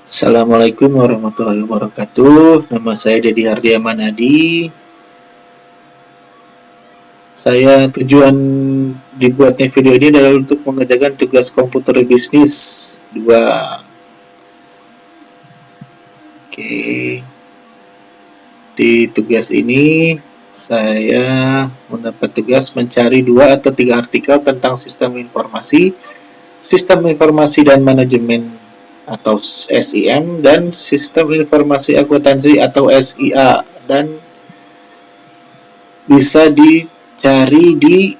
Assalamualaikum warahmatullahi wabarakatuh. Nama saya Dedi Hardia Manadi. Tujuan dibuatnya video ini adalah untuk mengerjakan tugas komputer bisnis 2. Oke. Di tugas ini saya mendapat tugas mencari 2 atau 3 artikel tentang sistem informasi dan manajemen atau SIM, dan sistem informasi akuntansi atau SIA, dan bisa dicari di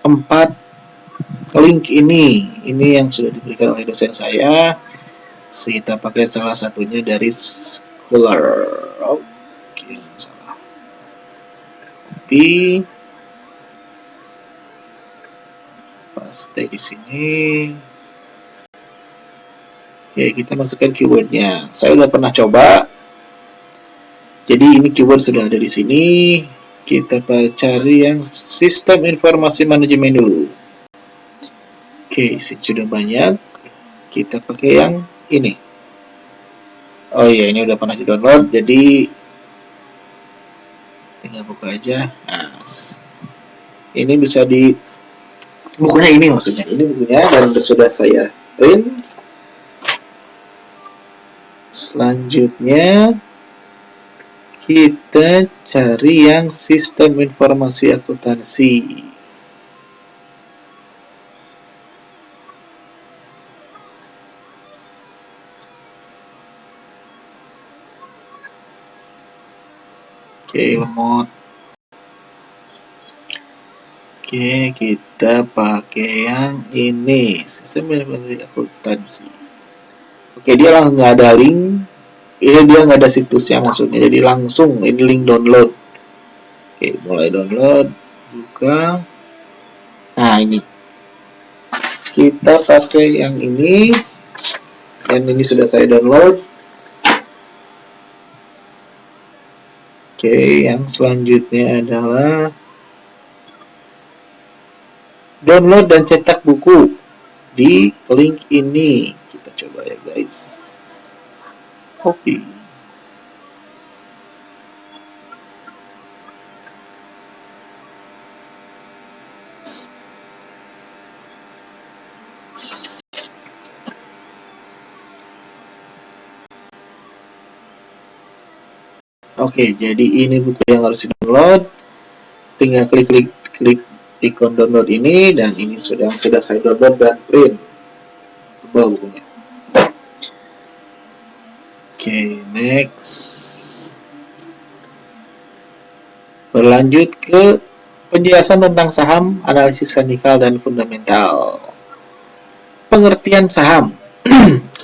4 link ini yang sudah diberikan oleh dosen saya. Kita pakai salah satunya dari Scholar. Oke, salah. Copy, paste di sini. Oke, kita masukkan keywordnya. Saya udah pernah coba, jadi ini keyword sudah ada di sini. Kita cari yang sistem informasi manajemen dulu. Oke, sudah banyak. Kita pakai yang ini. Oh iya, ini udah pernah di download, jadi tinggal buka aja. Nah, ini bisa di bukunya ini, maksudnya ini bukunya, dan sudah saya print. Selanjutnya kita cari yang sistem informasi akuntansi. Oke, lemot. Oke, kita pakai yang ini, sistem informasi akuntansi. Oke, dia langsung nggak ada link. Dia nggak ada situsnya, maksudnya, jadi langsung ini link download. Oke, mulai download, buka. Nah, ini kita pakai yang ini, sudah saya download. Oke, yang selanjutnya adalah download dan cetak buku di link ini. Kita coba ya guys. Copy. Oke, jadi ini buku yang harus di-download. Tinggal klik ikon download ini, dan ini sudah saya download dan print. Tebal bukunya. Oke, next. Berlanjut ke penjelasan tentang saham, analisis teknikal dan fundamental. Pengertian saham.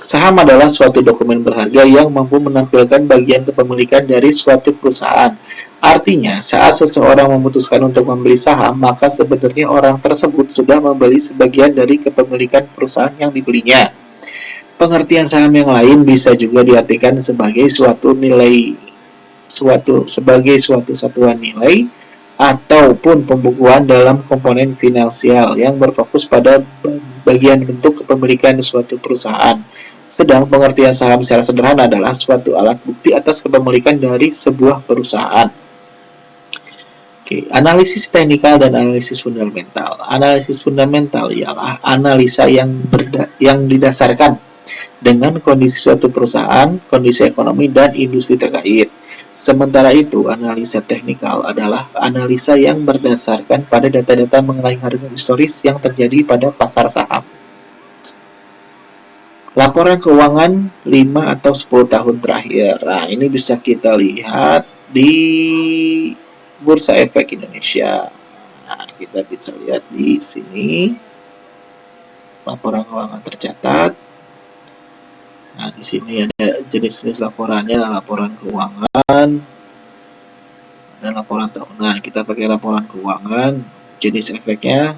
Saham adalah suatu dokumen berharga yang mampu menampilkan bagian kepemilikan dari suatu perusahaan. Artinya, saat seseorang memutuskan untuk membeli saham, maka sebenarnya orang tersebut sudah membeli sebagian dari kepemilikan perusahaan yang dibelinya. Pengertian saham yang lain bisa juga diartikan sebagai suatu satuan nilai ataupun pembukuan dalam komponen finansial yang berfokus pada bagian bentuk kepemilikan suatu perusahaan. Sedang pengertian saham secara sederhana adalah suatu alat bukti atas kepemilikan dari sebuah perusahaan. Oke, analisis teknikal dan analisis fundamental. Analisis fundamental ialah analisa yang didasarkan dengan kondisi suatu perusahaan, kondisi ekonomi, dan industri terkait. Sementara itu, analisa teknikal adalah analisa yang berdasarkan pada data-data mengenai harga historis yang terjadi pada pasar saham. Laporan keuangan 5 atau 10 tahun terakhir. Nah, ini bisa kita lihat di Bursa Efek Indonesia. Nah, kita bisa lihat di sini laporan keuangan tercatat. Nah, di sini ada jenis-jenis laporannya, laporan keuangan dan laporan tahunan. Kita pakai laporan keuangan, jenis efeknya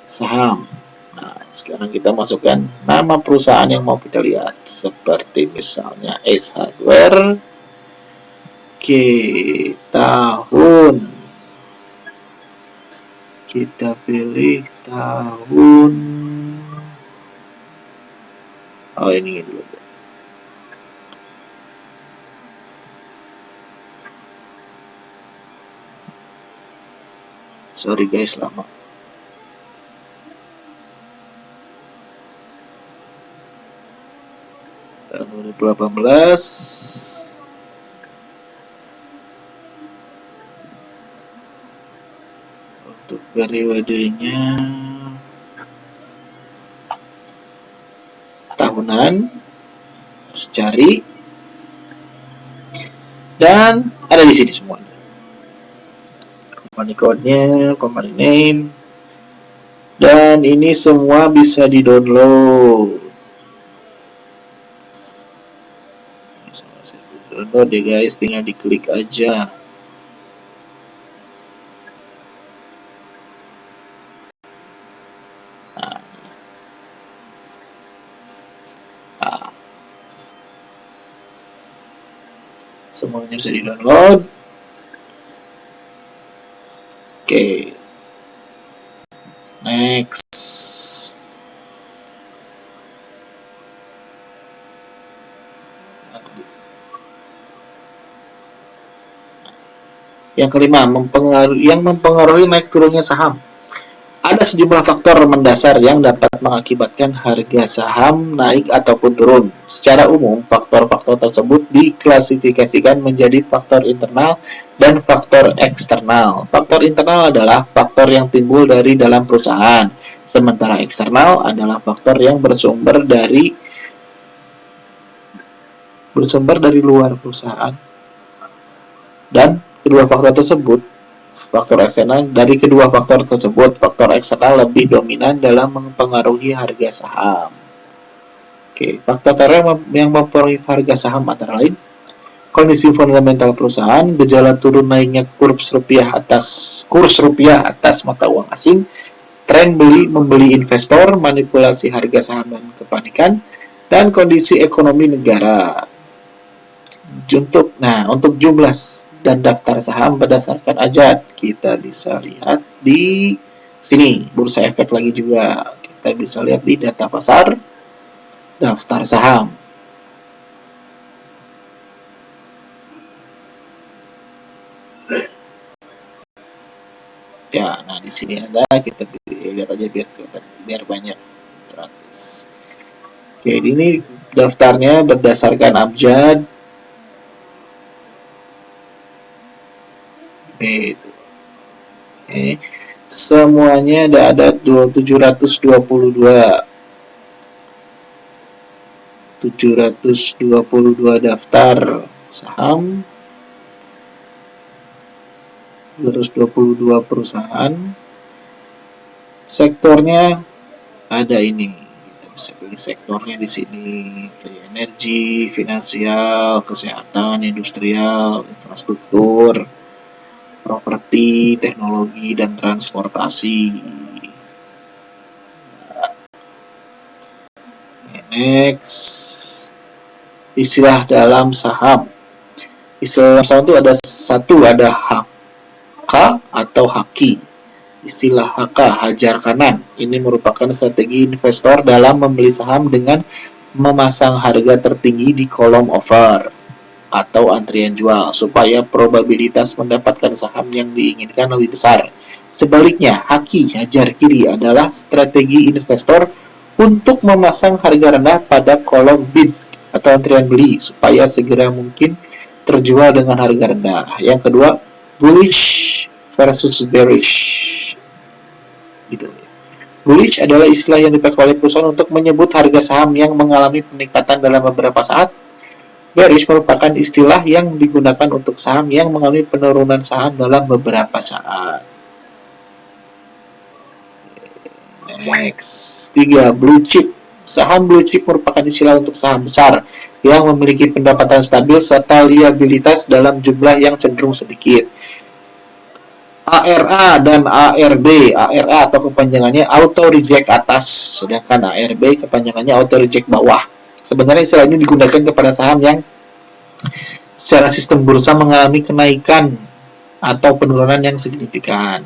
saham. Nah, sekarang kita masukkan nama perusahaan yang mau kita lihat, seperti misalnya Ace Hardware. Oke, tahun. Kita pilih tahun. Oh, ini dulu. Sorry guys, lama. Tahun 2018. Untuk periodenya tahunan, terus cari, dan ada di sini semuanya. Company code-nya, company name, dan ini semua bisa di-download. Download ya guys, tinggal diklik aja. Semuanya bisa di-download. Oke. Next. Yang kelima, yang mempengaruhi naik turunnya saham. Ada sejumlah faktor mendasar yang dapat mengakibatkan harga saham naik ataupun turun. Secara umum, faktor-faktor tersebut diklasifikasikan menjadi faktor internal dan faktor eksternal. Faktor internal adalah faktor yang timbul dari dalam perusahaan, sementara eksternal adalah faktor yang bersumber dari luar perusahaan. Dan kedua faktor tersebut, faktor eksternal lebih dominan dalam mempengaruhi harga saham. Oke, faktor yang mempengaruhi harga saham antara lain kondisi fundamental perusahaan, gejala turun naiknya kurs rupiah atas mata uang asing, tren membeli investor, manipulasi harga saham dan kepanikan, dan kondisi ekonomi negara. Untuk jumlah dan daftar saham berdasarkan ajat kita bisa lihat di sini. Bursa Efek lagi juga kita bisa lihat di data pasar, daftar saham. Ya, nah di sini ada, kita lihat aja biar banyak 100. Oke, ini daftarnya berdasarkan abjad. Oke. Semuanya ada 722 daftar saham, 222 perusahaan. Sektornya ada ini, kita bisa pilih sektornya di sini, energi, finansial, kesehatan, industrial, infrastruktur, properti, teknologi, dan transportasi. Next, istilah dalam saham. Istilah dalam saham itu ada HK atau haki. Istilah HK, hajar kanan. Ini merupakan strategi investor dalam membeli saham dengan memasang harga tertinggi di kolom offer atau antrian jual supaya probabilitas mendapatkan saham yang diinginkan lebih besar. Sebaliknya, haki, hajar kiri adalah strategi investor untuk memasang harga rendah pada kolom bid atau antrian beli supaya segera mungkin terjual dengan harga rendah. Yang kedua, bullish versus bearish. Gitu. Bullish adalah istilah yang dipakai oleh perusahaan untuk menyebut harga saham yang mengalami peningkatan dalam beberapa saat. Bearish merupakan istilah yang digunakan untuk saham yang mengalami penurunan saham dalam beberapa saat. Next, 3. Blue chip. Saham blue chip merupakan istilah untuk saham besar yang memiliki pendapatan stabil serta liabilitas dalam jumlah yang cenderung sedikit. ARA dan ARB. ARA atau kepanjangannya auto reject atas, sedangkan ARB kepanjangannya auto reject bawah. Sebenarnya istilah ini digunakan kepada saham yang secara sistem bursa mengalami kenaikan atau penurunan yang signifikan.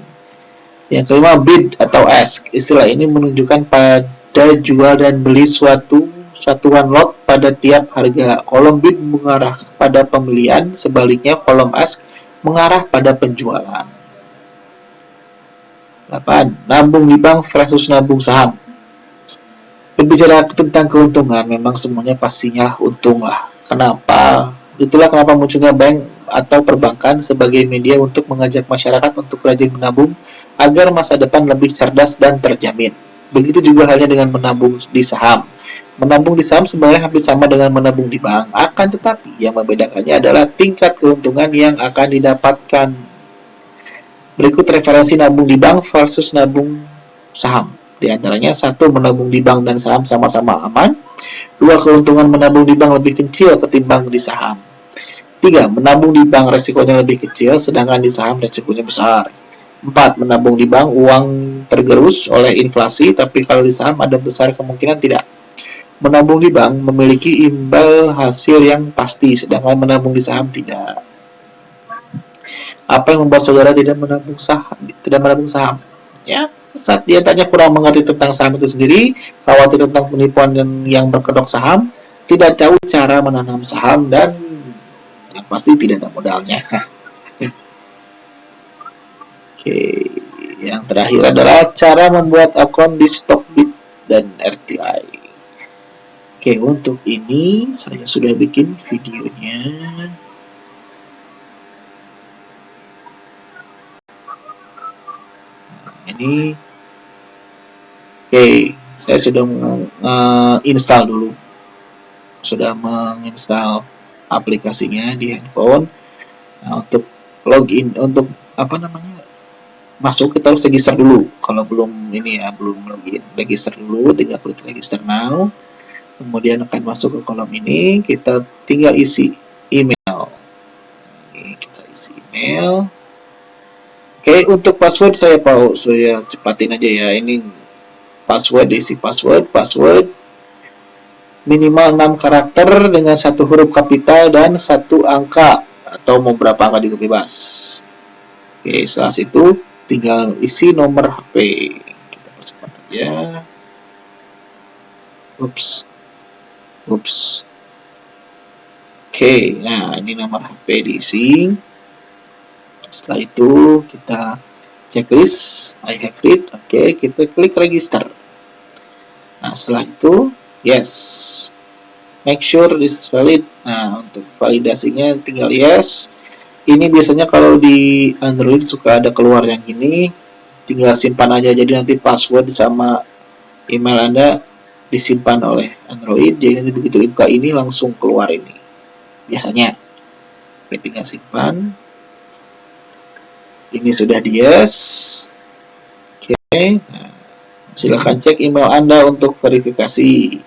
Yang kelima, bid atau ask. Istilah ini menunjukkan pada jual dan beli suatu satuan lot pada tiap harga. Kolom bid mengarah pada pembelian, sebaliknya kolom ask mengarah pada penjualan. 8. Nabung di bank versus nabung saham. Berbicara tentang keuntungan, memang semuanya pastinya untung lah. Kenapa? Itulah kenapa munculnya bank atau perbankan sebagai media untuk mengajak masyarakat untuk rajin menabung agar masa depan lebih cerdas dan terjamin. Begitu juga halnya dengan menabung di saham. Menabung di saham sebenarnya hampir sama dengan menabung di bank, akan tetapi yang membedakannya adalah tingkat keuntungan yang akan didapatkan. Berikut referensi nabung di bank versus nabung saham. Di antaranya, satu, menabung di bank dan saham sama-sama aman. Dua, keuntungan menabung di bank lebih kecil ketimbang di saham. Tiga, menabung di bank resikonya lebih kecil, sedangkan di saham resikonya besar. Empat, menabung di bank uang tergerus oleh inflasi, tapi kalau di saham ada besar kemungkinan tidak. Menabung di bank memiliki imbal hasil yang pasti, sedangkan menabung di saham tidak. Apa yang membuat saudara tidak menabung saham? Tidak menabung saham? Ya, saat dia tanya kurang mengerti tentang saham itu sendiri, khawatir tentang penipuan dan yang berkedok saham, tidak tahu cara menanam saham, dan yang pasti tidak ada modalnya. Oke, yang terakhir adalah cara membuat akun di Stockbit dan RTI. Oke, untuk ini saya sudah bikin videonya. Ini oke, saya sudah install dulu, sudah menginstal aplikasinya di handphone. Nah, untuk login, untuk apa namanya, masuk, kita harus register dulu. Kalau belum ini ya, belum login, register dulu, tinggal klik register now. Kemudian akan masuk ke kolom ini, kita tinggal isi email. Ini kita isi email. Oke, untuk password saya cepatin aja ya. Ini password, isi password minimal 6 karakter dengan 1 huruf kapital dan 1 angka, atau mau berapa angka juga bebas. Oke, setelah itu tinggal isi nomor HP. Kita percepat aja. Ups. Oke, nah ini nomor HP diisi. Setelah itu kita checklist, I have read. Oke, kita klik register. Nah, setelah itu yes, make sure this valid. Nah, untuk validasinya tinggal yes. Ini biasanya kalau di Android suka ada keluar yang gini, tinggal simpan aja. Jadi nanti password sama email Anda disimpan oleh Android, jadi nanti begitu buka ini langsung keluar ini biasanya. Oke, tinggal simpan. Ini sudah di yes. Oke, nah, silakan cek email Anda untuk verifikasi.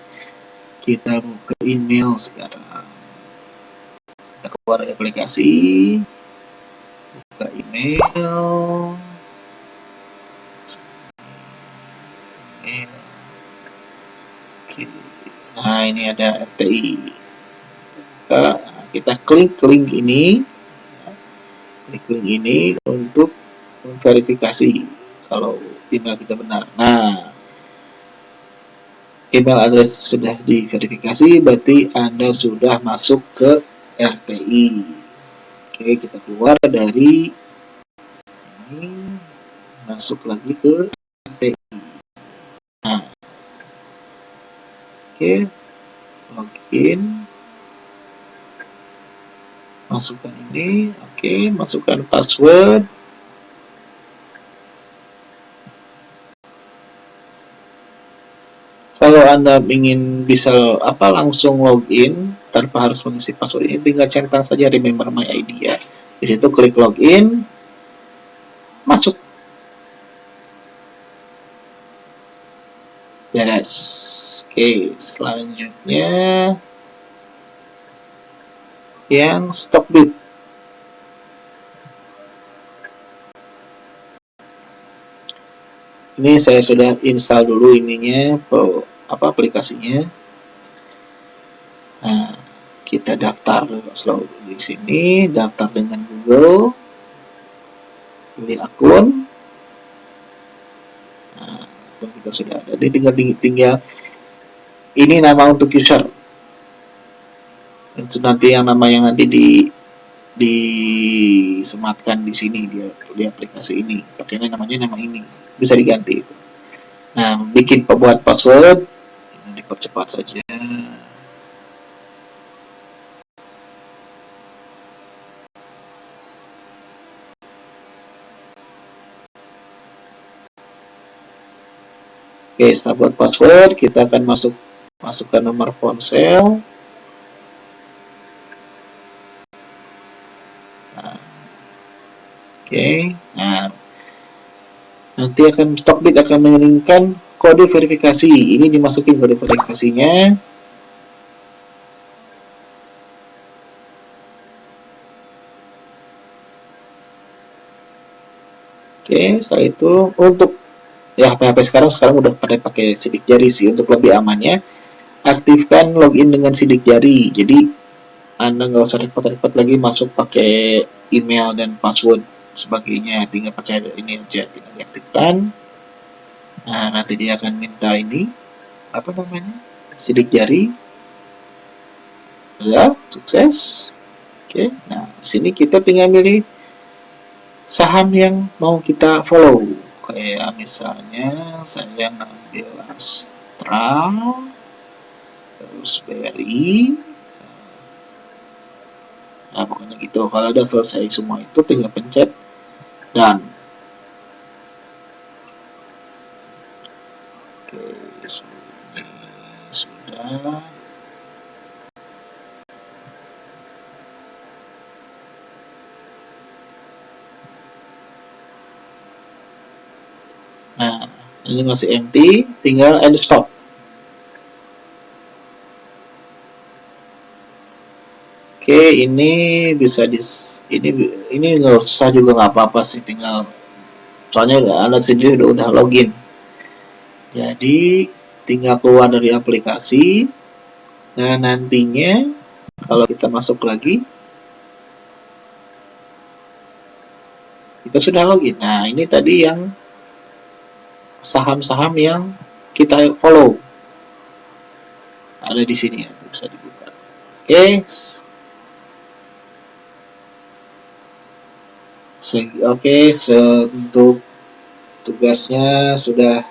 Kita buka email sekarang. Kita keluar aplikasi, buka email. Oke. Nah, ini ada RTI. Kita klik link ini. Klik link ini untuk memverifikasi kalau email kita benar. Nah, email address sudah diverifikasi, berarti Anda sudah masuk ke RTI. Oke, kita keluar dari ini, masuk lagi ke RTI. Nah, oke, login, masukkan ini. Oke, masukkan password. Kalau Anda ingin bisa langsung login tanpa harus mengisi password ini, tinggal centang saja remember my ID ya. Di situ klik login, masuk. Beres. Oke, selanjutnya yang Stockbit. Ini saya sudah install dulu ininya, aplikasinya. Nah, kita daftar selalu di sini, daftar dengan Google, pilih akun. Nah, akun kita sudah ada. Jadi tinggal ini nama untuk user. Itu nanti yang nama yang nanti disematkan di sini di aplikasi ini, pakainya namanya nama ini, bisa diganti. Nah, bikin pembuat password dipercepat saja. Oke, setelah buat password, kita akan masukkan nomor ponsel. Nah, oke, nah nanti Stockbit akan mengirimkan kode verifikasi. Ini dimasukin kode verifikasinya. Oke, setelah itu untuk ya HP sekarang udah pada pakai sidik jari sih. Untuk lebih amannya, aktifkan login dengan sidik jari. Jadi Anda nggak usah repot-repot lagi masuk pakai email dan password sebagainya. Tinggal pakai ini aja, tinggal diaktifkan. Nah, nanti dia akan minta ini apa namanya, sidik jari. Ya, sukses. Oke, nah sini kita tinggal milih saham yang mau kita follow. Kayak misalnya saya ngambil Astra, terus BRI. Nah, pokoknya gitu. Kalau udah selesai semua itu tinggal pencet dan oke, sudah. Nah, ini masih empty, tinggal end stop. Oke, ini bisa ini nggak usah juga nggak apa-apa sih, tinggal soalnya Anda sendiri udah login. Jadi tinggal keluar dari aplikasi. Nah, nantinya kalau kita masuk lagi, kita sudah login. Nah, ini tadi yang saham-saham yang kita follow. Ada di sini ya, bisa dibuka. Oke, untuk tugasnya sudah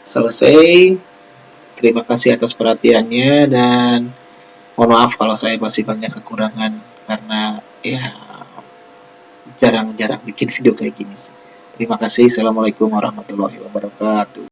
selesai. Terima kasih atas perhatiannya dan mohon maaf kalau saya masih banyak kekurangan karena ya jarang-jarang bikin video kayak gini sih. Terima kasih. Assalamualaikum warahmatullahi wabarakatuh.